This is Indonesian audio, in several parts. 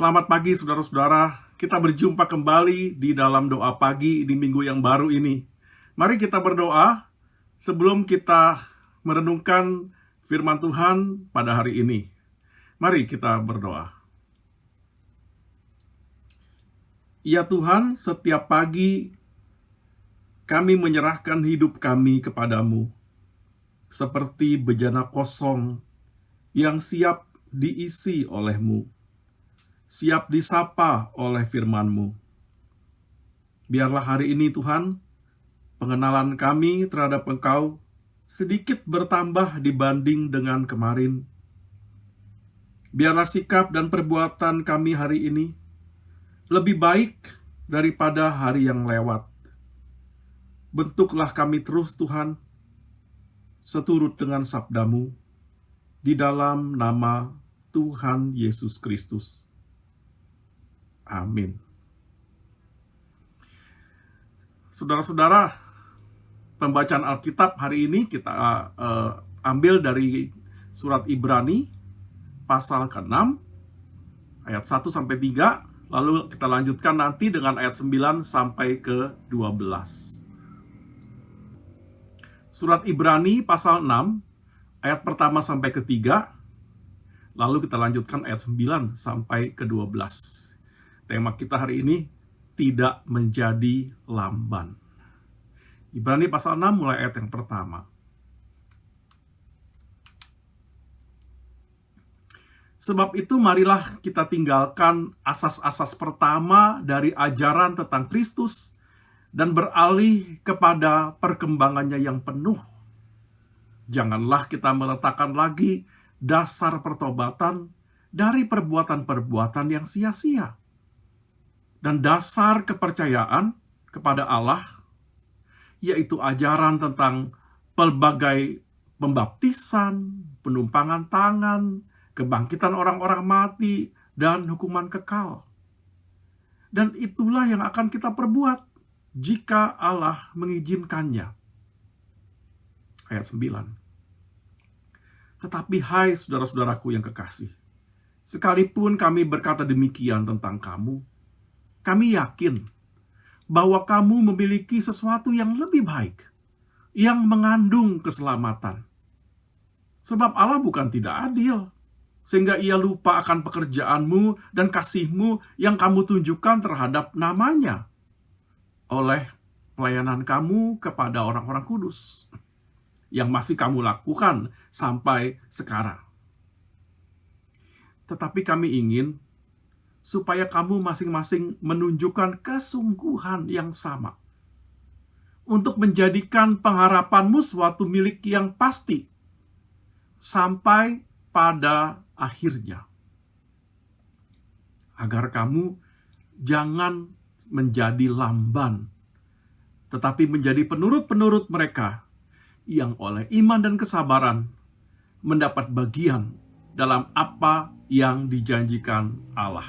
Selamat pagi saudara-saudara, kita berjumpa kembali di dalam doa pagi di minggu yang baru ini. Mari kita berdoa sebelum kita merenungkan firman Tuhan pada hari ini. Mari kita berdoa. Ya Tuhan, setiap pagi kami menyerahkan hidup kami kepadamu, seperti bejana kosong yang siap diisi oleh-Mu, siap disapa oleh firman-Mu. Biarlah hari ini Tuhan, pengenalan kami terhadap Engkau sedikit bertambah dibanding dengan kemarin. Biarlah sikap dan perbuatan kami hari ini lebih baik daripada hari yang lewat. Bentuklah kami terus Tuhan, seturut dengan sabda-Mu, di dalam nama Tuhan Yesus Kristus. Amin. Saudara-saudara, pembacaan Alkitab hari ini kita ambil dari surat Ibrani, pasal ke-6, ayat 1-3, lalu kita lanjutkan nanti dengan ayat 9 sampai ke-12. Surat Ibrani pasal 6, ayat pertama sampai ke-3, lalu kita lanjutkan ayat 9 sampai ke-12. Tema kita hari ini, tidak menjadi lamban. Ibrani pasal 6 mulai ayat yang pertama. Sebab itu marilah kita tinggalkan asas-asas pertama dari ajaran tentang Kristus, dan beralih kepada perkembangannya yang penuh. Janganlah kita meletakkan lagi dasar pertobatan dari perbuatan-perbuatan yang sia-sia, dan dasar kepercayaan kepada Allah, yaitu ajaran tentang pelbagai pembaptisan, penumpangan tangan, kebangkitan orang-orang mati, dan hukuman kekal. Dan itulah yang akan kita perbuat jika Allah mengizinkannya. Ayat 9. Tetapi hai saudara-saudaraku yang kekasih, sekalipun kami berkata demikian tentang kamu, kami yakin bahwa kamu memiliki sesuatu yang lebih baik, yang mengandung keselamatan. Sebab Allah bukan tidak adil, sehingga Ia lupa akan pekerjaanmu dan kasihmu yang kamu tunjukkan terhadap namanya, oleh pelayanan kamu kepada orang-orang kudus, yang masih kamu lakukan sampai sekarang. Tetapi kami ingin supaya kamu masing-masing menunjukkan kesungguhan yang sama, untuk menjadikan pengharapanmu suatu milik yang pasti, sampai pada akhirnya. Agar kamu jangan menjadi lamban, tetapi menjadi penurut-penurut mereka yang oleh iman dan kesabaran mendapat bagian dalam apa yang dijanjikan Allah.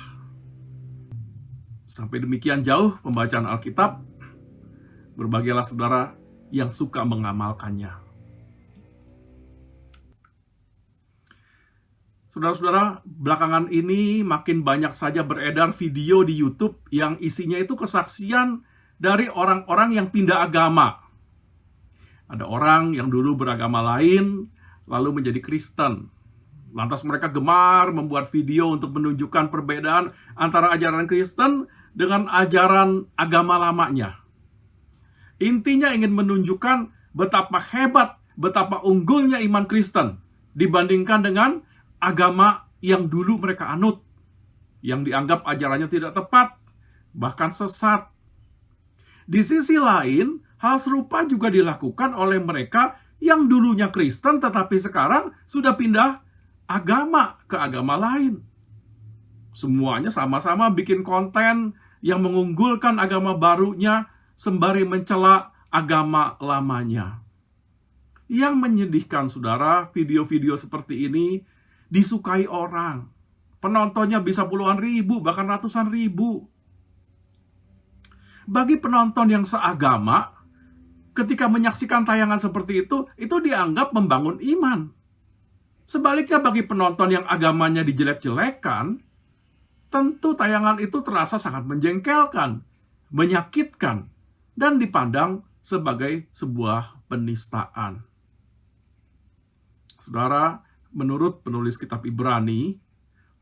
Sampai demikian jauh pembacaan Alkitab. Berbahagialah saudara yang suka mengamalkannya. Saudara-saudara, belakangan ini makin banyak saja beredar video di YouTube yang isinya itu kesaksian dari orang-orang yang pindah agama. Ada orang yang dulu beragama lain, lalu menjadi Kristen. Lantas mereka gemar membuat video untuk menunjukkan perbedaan antara ajaran Kristen dengan ajaran agama lamanya. Intinya ingin menunjukkan betapa hebat, betapa unggulnya iman Kristen dibandingkan dengan agama yang dulu mereka anut, yang dianggap ajarannya tidak tepat, bahkan sesat. Di sisi lain, hal serupa juga dilakukan oleh mereka yang dulunya Kristen tetapi sekarang sudah pindah agama ke agama lain. Semuanya sama-sama bikin konten yang mengunggulkan agama barunya sembari mencela agama lamanya. Yang menyedihkan saudara, video-video seperti ini disukai orang. Penontonnya bisa puluhan ribu, bahkan ratusan ribu. Bagi penonton yang seagama, ketika menyaksikan tayangan seperti itu dianggap membangun iman. Sebaliknya bagi penonton yang agamanya dijelek-jelekan, tentu tayangan itu terasa sangat menjengkelkan, menyakitkan, dan dipandang sebagai sebuah penistaan. Saudara, menurut penulis kitab Ibrani,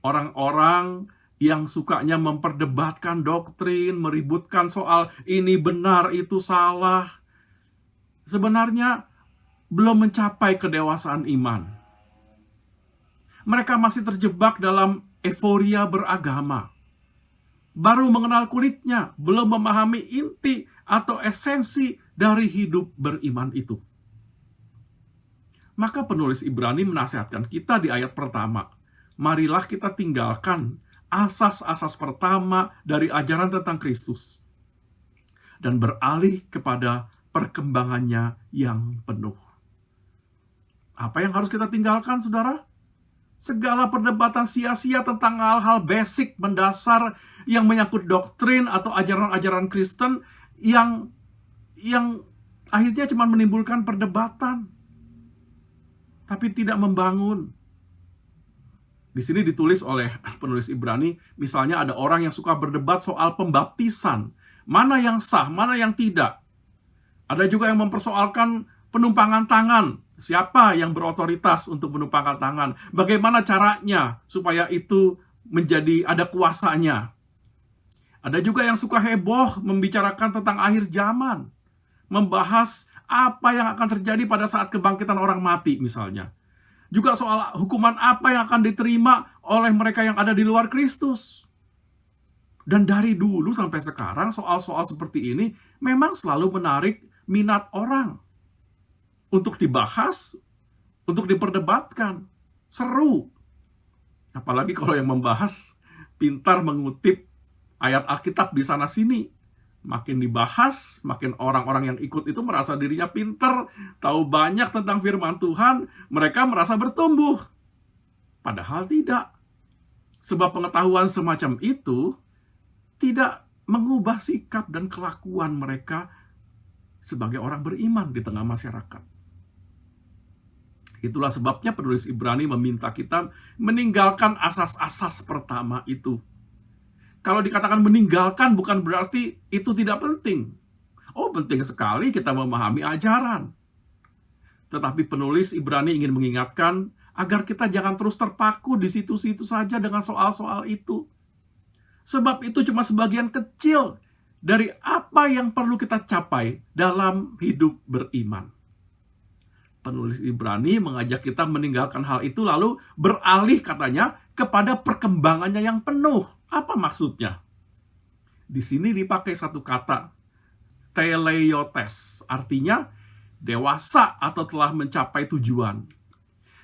orang-orang yang sukanya memperdebatkan doktrin, meributkan soal ini benar, itu salah, sebenarnya belum mencapai kedewasaan iman. Mereka masih terjebak dalam euforia beragama. Baru mengenal kulitnya, belum memahami inti atau esensi dari hidup beriman itu. Maka penulis Ibrani menasihatkan kita di ayat pertama, marilah kita tinggalkan asas-asas pertama dari ajaran tentang Kristus dan beralih kepada perkembangannya yang penuh. Apa yang harus kita tinggalkan, saudara? Segala perdebatan sia-sia tentang hal-hal basic, mendasar, yang menyangkut doktrin atau ajaran-ajaran Kristen yang akhirnya cuma menimbulkan perdebatan, tapi tidak membangun. Di sini ditulis oleh penulis Ibrani, misalnya ada orang yang suka berdebat soal pembaptisan, mana yang sah, mana yang tidak. Ada juga yang mempersoalkan penumpangan tangan, siapa yang berotoritas untuk menumpangkan tangan, bagaimana caranya supaya itu menjadi ada kuasanya. Ada juga yang suka heboh membicarakan tentang akhir zaman, membahas apa yang akan terjadi pada saat kebangkitan orang mati misalnya. Juga soal hukuman apa yang akan diterima oleh mereka yang ada di luar Kristus. Dan dari dulu sampai sekarang soal-soal seperti ini memang selalu menarik minat orang untuk dibahas, untuk diperdebatkan. Seru. Apalagi kalau yang membahas pintar mengutip ayat Alkitab di sana-sini. Makin dibahas, makin orang-orang yang ikut itu merasa dirinya pintar, tahu banyak tentang firman Tuhan, mereka merasa bertumbuh. Padahal tidak. Sebab pengetahuan semacam itu tidak mengubah sikap dan kelakuan mereka sebagai orang beriman di tengah masyarakat. Itulah sebabnya penulis Ibrani meminta kita meninggalkan asas-asas pertama itu. Kalau dikatakan meninggalkan bukan berarti itu tidak penting. Oh, penting sekali kita memahami ajaran. Tetapi penulis Ibrani ingin mengingatkan agar kita jangan terus terpaku di situ-situ saja dengan soal-soal itu. Sebab itu cuma sebagian kecil dari apa yang perlu kita capai dalam hidup beriman. Penulis Ibrani mengajak kita meninggalkan hal itu lalu beralih katanya kepada perkembangannya yang penuh. Apa maksudnya? Di sini dipakai satu kata, teleiotes, artinya dewasa atau telah mencapai tujuan.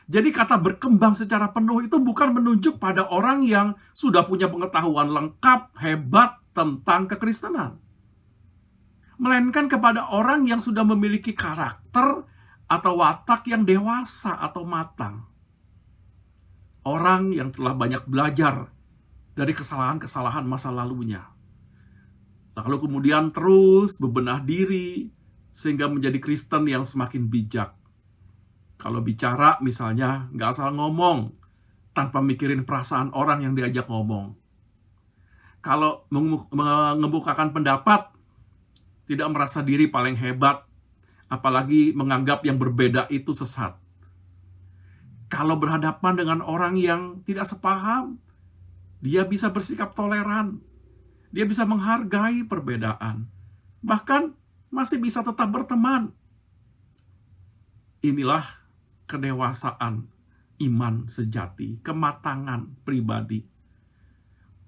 Jadi kata berkembang secara penuh itu bukan menunjuk pada orang yang sudah punya pengetahuan lengkap, hebat tentang kekristenan. Melainkan kepada orang yang sudah memiliki karakter atau watak yang dewasa atau matang. Orang yang telah banyak belajar dari kesalahan-kesalahan masa lalunya. Lalu kemudian terus bebenah diri sehingga menjadi Kristen yang semakin bijak. Kalau bicara misalnya nggak asal ngomong tanpa mikirin perasaan orang yang diajak ngomong. Kalau mengemukakan pendapat tidak merasa diri paling hebat, apalagi menganggap yang berbeda itu sesat. Kalau berhadapan dengan orang yang tidak sepaham, dia bisa bersikap toleran. Dia bisa menghargai perbedaan. Bahkan masih bisa tetap berteman. Inilah kedewasaan iman sejati, kematangan pribadi.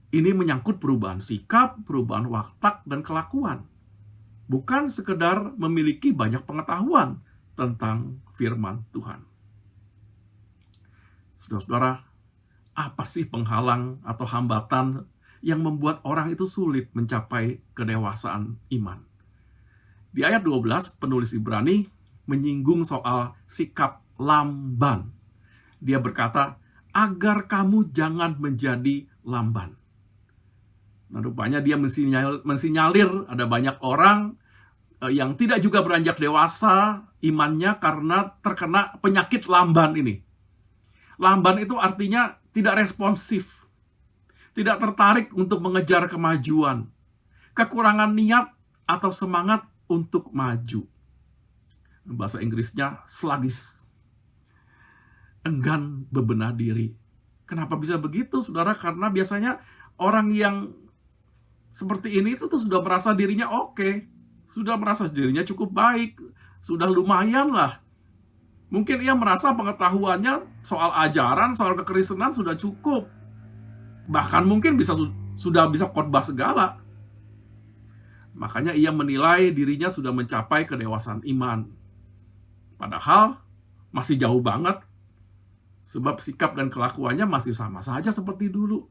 Ini menyangkut perubahan sikap, perubahan watak, dan kelakuan. Bukan sekedar memiliki banyak pengetahuan tentang firman Tuhan. Saudara-saudara, apa sih penghalang atau hambatan yang membuat orang itu sulit mencapai kedewasaan iman? Di ayat 12, penulis Ibrani menyinggung soal sikap lamban. Dia berkata, agar kamu jangan menjadi lamban. Nah, rupanya dia mensinyalir ada banyak orang yang tidak juga beranjak dewasa imannya karena terkena penyakit lamban ini. Lamban itu artinya tidak responsif, tidak tertarik untuk mengejar kemajuan, kekurangan niat atau semangat untuk maju. Bahasa Inggrisnya sluggish, enggan bebenah diri. Kenapa bisa begitu, saudara? Karena biasanya orang yang seperti ini itu tuh sudah merasa dirinya oke, sudah merasa dirinya cukup baik, sudah lumayan lah. Mungkin ia merasa pengetahuannya soal ajaran, soal kekristenan sudah cukup. Bahkan mungkin sudah bisa khotbah segala. Makanya ia menilai dirinya sudah mencapai kedewasaan iman. Padahal masih jauh banget, sebab sikap dan kelakuannya masih sama saja seperti dulu.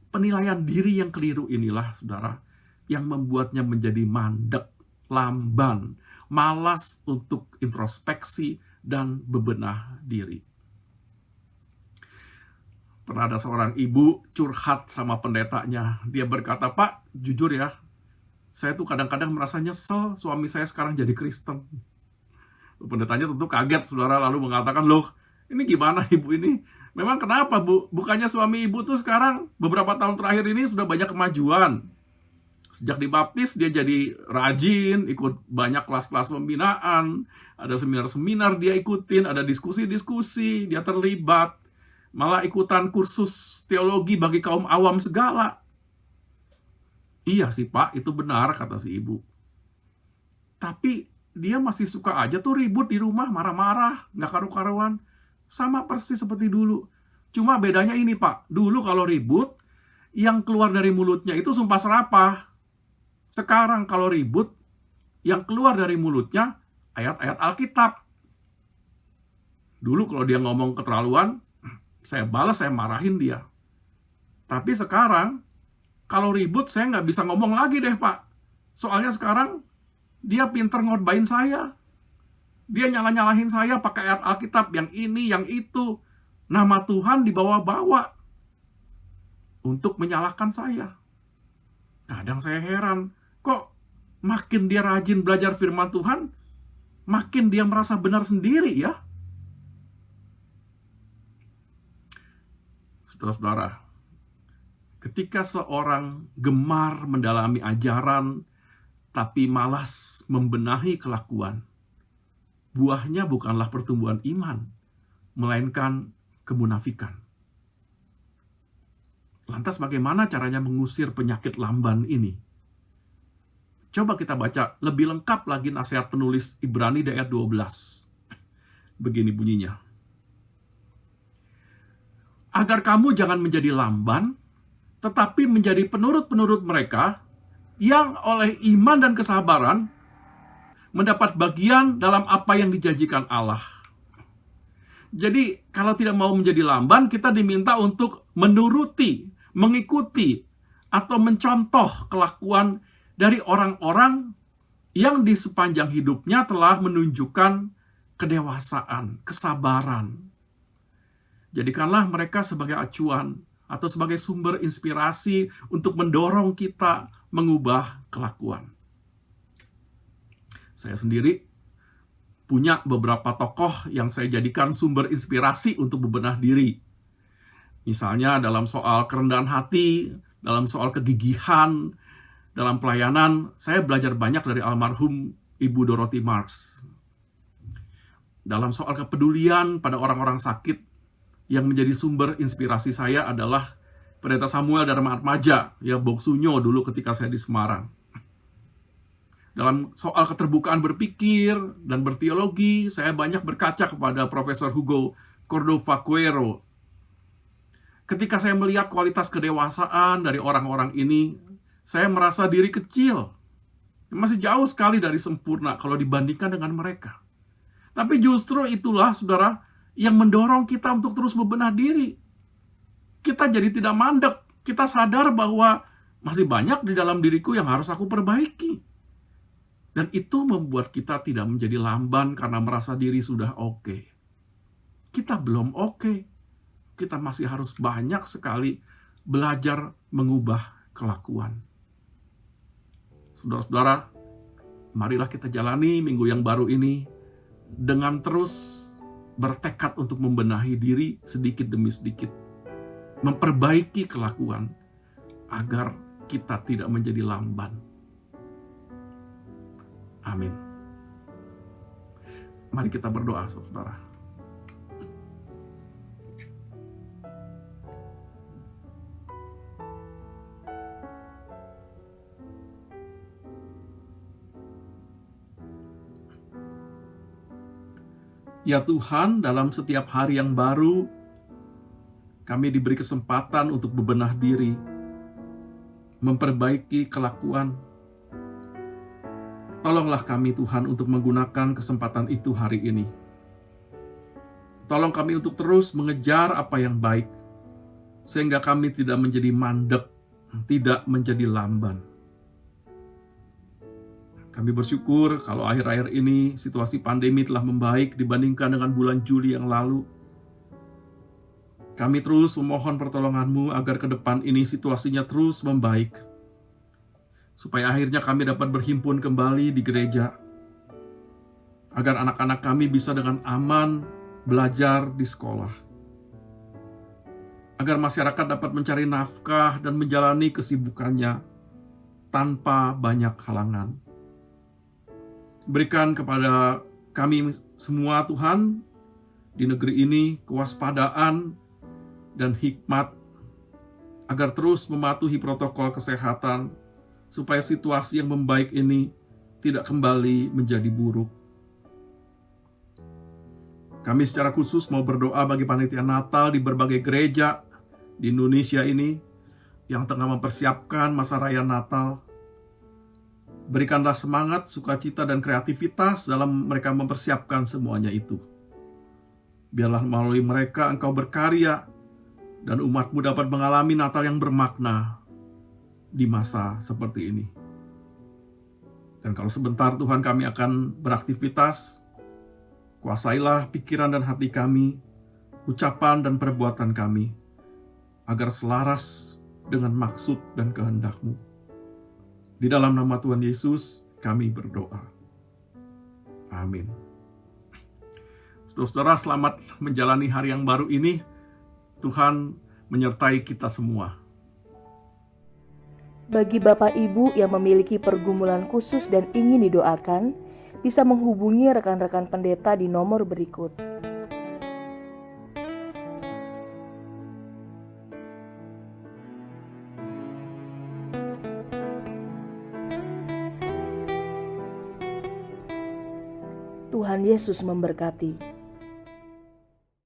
Penilaian diri yang keliru inilah, saudara, yang membuatnya menjadi mandek, lamban, malas untuk introspeksi dan bebenah diri. Pernah ada seorang ibu curhat sama pendetanya. Dia berkata, "Pak, jujur ya, saya tuh kadang-kadang merasa nyesel suami saya sekarang jadi Kristen." Pendetanya tentu kaget, saudara, lalu mengatakan, "Loh, ini gimana ibu ini? Memang kenapa, Bu? Bukannya suami ibu tuh sekarang beberapa tahun terakhir ini sudah banyak kemajuan. Sejak dibaptis dia jadi rajin, ikut banyak kelas-kelas pembinaan, ada seminar-seminar dia ikutin, ada diskusi-diskusi, dia terlibat, malah ikutan kursus teologi bagi kaum awam segala." "Iya sih Pak, itu benar," kata si ibu. "Tapi dia masih suka aja tuh ribut di rumah, marah-marah, nggak karu-karuan. Sama persis seperti dulu. Cuma bedanya ini Pak, dulu kalau ribut, yang keluar dari mulutnya itu sumpah serapah. Sekarang kalau ribut, yang keluar dari mulutnya ayat-ayat Alkitab. Dulu kalau dia ngomong keterlaluan, saya balas, saya marahin dia. Tapi sekarang, kalau ribut saya nggak bisa ngomong lagi deh Pak. Soalnya sekarang, dia pinter ngotbain saya. Dia nyalah-nyalahin saya pakai ayat Alkitab, yang ini, yang itu. Nama Tuhan dibawa-bawa untuk menyalahkan saya. Kadang saya heran, kok makin dia rajin belajar firman Tuhan, makin dia merasa benar sendiri ya." Saudara-saudara, ketika seorang gemar mendalami ajaran, tapi malas membenahi kelakuan, buahnya bukanlah pertumbuhan iman, melainkan kemunafikan. Lantas bagaimana caranya mengusir penyakit lamban ini? Coba kita baca lebih lengkap lagi nasihat penulis Ibrani di ayat 12. Begini bunyinya. "Agar kamu jangan menjadi lamban, tetapi menjadi penurut-penurut mereka yang oleh iman dan kesabaran mendapat bagian dalam apa yang dijanjikan Allah." Jadi, kalau tidak mau menjadi lamban, kita diminta untuk menuruti, mengikuti, atau mencontoh kelakuan dari orang-orang yang di sepanjang hidupnya telah menunjukkan kedewasaan, kesabaran. Jadikanlah mereka sebagai acuan atau sebagai sumber inspirasi untuk mendorong kita mengubah kelakuan. Saya sendiri punya beberapa tokoh yang saya jadikan sumber inspirasi untuk bebenah diri. Misalnya dalam soal kerendahan hati, dalam soal kegigihan, dalam pelayanan, saya belajar banyak dari almarhum Ibu Dorothy Marks. Dalam soal kepedulian pada orang-orang sakit, yang menjadi sumber inspirasi saya adalah Pendeta Samuel Darmaatmadja, ya Boksunyo dulu ketika saya di Semarang. Dalam soal keterbukaan berpikir dan berteologi, saya banyak berkaca kepada Profesor Hugo Cordova Quero. Ketika saya melihat kualitas kedewasaan dari orang-orang ini, saya merasa diri kecil, masih jauh sekali dari sempurna kalau dibandingkan dengan mereka. Tapi justru itulah, saudara, yang mendorong kita untuk terus bebenah diri. Kita jadi tidak mandek, kita sadar bahwa masih banyak di dalam diriku yang harus aku perbaiki. Dan itu membuat kita tidak menjadi lamban karena merasa diri sudah oke. Kita belum oke. Kita masih harus banyak sekali belajar mengubah kelakuan. Saudara-saudara, marilah kita jalani minggu yang baru ini dengan terus bertekad untuk membenahi diri sedikit demi sedikit. memperbaiki kelakuan agar kita tidak menjadi lamban. Amin. Mari kita berdoa, saudara. Ya Tuhan, dalam setiap hari yang baru, kami diberi kesempatan untuk bebenah diri, memperbaiki kelakuan. Tolonglah kami Tuhan untuk menggunakan kesempatan itu hari ini. Tolong kami untuk terus mengejar apa yang baik, sehingga kami tidak menjadi mandek, tidak menjadi lamban. Kami bersyukur kalau akhir-akhir ini situasi pandemi telah membaik dibandingkan dengan bulan Juli yang lalu. Kami terus memohon pertolongan-Mu agar ke depan ini situasinya terus membaik, supaya akhirnya kami dapat berhimpun kembali di gereja, agar anak-anak kami bisa dengan aman belajar di sekolah, agar masyarakat dapat mencari nafkah dan menjalani kesibukannya tanpa banyak halangan. Berikan kepada kami semua Tuhan di negeri ini kewaspadaan dan hikmat agar terus mematuhi protokol kesehatan supaya situasi yang membaik ini tidak kembali menjadi buruk. Kami secara khusus mau berdoa bagi panitia Natal di berbagai gereja di Indonesia ini yang tengah mempersiapkan masa raya Natal. Berikanlah semangat, sukacita, dan kreativitas dalam mereka mempersiapkan semuanya itu. Biarlah melalui mereka Engkau berkarya, dan umat-Mu dapat mengalami Natal yang bermakna di masa seperti ini. Dan kalau sebentar Tuhan kami akan beraktivitas, kuasailah pikiran dan hati kami, ucapan dan perbuatan kami, agar selaras dengan maksud dan kehendak-Mu. Di dalam nama Tuhan Yesus, kami berdoa. Amin. Saudara-saudara, selamat menjalani hari yang baru ini. Tuhan menyertai kita semua. Bagi Bapak Ibu yang memiliki pergumulan khusus dan ingin didoakan, bisa menghubungi rekan-rekan pendeta di nomor berikut. Tuhan Yesus memberkati.